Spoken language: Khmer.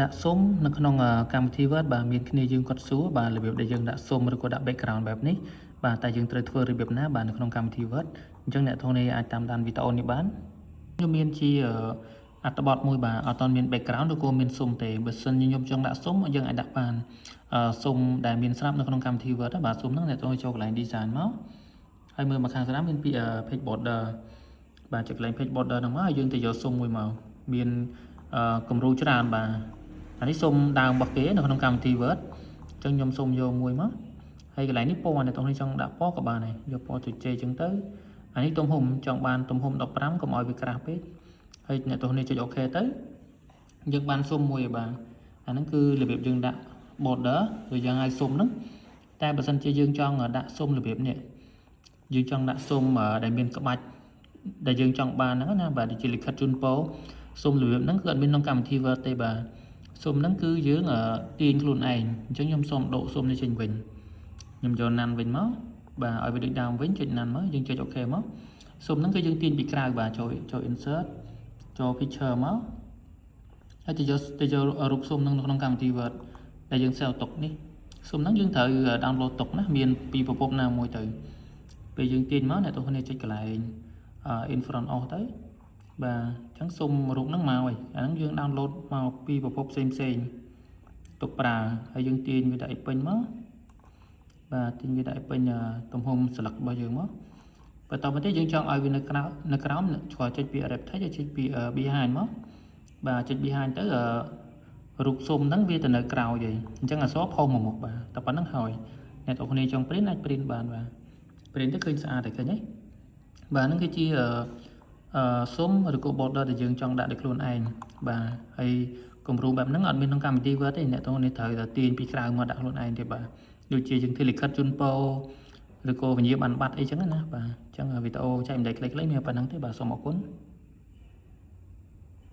ដាក់សុំនៅក្នុងកម្មវិធី Word បាទមានគ្នាយើងគាត់សួរបាទរបៀបដែលយើងដាក់សុំឬក៏ដាក់ background បែបនេះបាទតែយើងត្រូវធ្វើរបៀបណាបាទនៅក្នុងកម្មវិធី Word អញ្ចឹងអ្នកទាំងនេះអាចតាមដានវីដេអូនេះបានខ្ញុំមានជាអត្ថបទមួយបាទអត់ទាន់មាន background ឬក៏មានសុំទេបើសិនជាខ្ញុំចង់ដាក់សុំយើងអាចដាក់បានសុំដែលមានស្រាប់នៅក្នុងកម្មវិធី Word បាទសុំហ្នឹងអ្នកទាំងចូលកន្លែង design មកហើយមើលមកខាងស្ដាំមានពាក្យ page border បាទចុចកន្លែង page border ហ្នឹងមកហើយយើងទៅយកសុំមួយមកមានគំរូច្រើនបាទអានេះសុំដើមរបស់គេនៅក្នុងកម្មវិធី Word អញ្ចឹងខ្ញុំសុំយកមួយមកហើយកន្លែងនេះពណ៌អ្នកទាំងនេះចង់ដាក់ពណ៌ក៏បានដែរយកពណ៌ជជែកអញ្ចឹងទៅអានេះទំហំចង់បានទំហំ15កុំឲ្យវាក្រាស់ពេកហើយអ្នកទាំងនេះចុច OK ទៅយើងបានសុំមួយបាទអាហ្នឹងគឺរបៀបយើងដាក់ border ឬយ៉ាងឲ្យសុំហ្នឹងតែបើសិនជាយើងចង់ដាក់សុំរបៀបនេះយើងចង់ដាក់សុំដែលមានក្បាច់ដែលយើងចង់បានហ្នឹងណាបាទដូចជាលិខិតជូនពរសុំរបៀបហ្នឹងគឺអត់មានក្នុងកម្មវិធី Word ទេបាទសុំហ្នឹងគឺយើងទាញខ្លួនឯងអញ្ចឹងខ្ញុំសុំដកសុំនេះចេញវិញខ្ញុំយកណាន់វិញមកបាទឲ្យវាដូចដើមវិញចុចណាន់មកយើងចុច OK មកសុំហ្នឹងគឺយើងទាញពីក្រៅបាទចូល insert ចូល picture មកហើយទៅយករូបសុំហ្នឹងនៅក្នុងកម្មវិធី Word ដែលយើង save ទុកនេះសុំហ្នឹងយើងត្រូវ download ទុកណាមានពីប្រភពណាមួយទៅពេលយើងទាញមកអ្នកទាំងគ្នាចុចកន្លែងin front of ទៅបាទអញ្ចឹងសុំរូបហ្នឹងមកហើយអាហ្នឹងយើង download មកពីប្រភពផ្សេងទុកប្រើហើយយើងទាញវាដាក់ឲ្យពេញមកបាទទាញវាដាក់ឲ្យពេញទំហំស្លឹករបស់យើងមកបន្តមកទៀតយើងចង់ឲ្យវានៅក្រោមឆ្លចុចពី wrap text ហើយចុចពី behind មកបាទចុច behind ទៅរូបសុំហ្នឹងវាទៅនៅក្រោយហើយអញ្ចឹងអក្សរផុសមកមុខបាទតែប៉ុណ្្នឹងហើយអ្នកទាំងគ្នាចង់ print អាច print បានបាទ print ទៅឃើញស្អាតហើយឃើញទេបាទហ្នឹងគឺជាសុំឬក៏ border ដែលយើងចង់ដាក់ដោយខ្លួនឯងបាទហើយគំរូបែបហ្នឹងអត់មានក្នុងកម្មវិធី Word ទេអ្នកទាំងនេះត្រូវតែទាញពីក្រៅមកដាក់ខ្លួនឯងទេបាទដូចជាយើងធ្វើលិខិតជូនពរឬក៏វិញ្ញាបនបត្រអីចឹងណាបាទអញ្ចឹងវីដេអូចែកម្លែកខ្លីៗមានប៉ុណ្្នឹងទេបាទសូមអរគុណ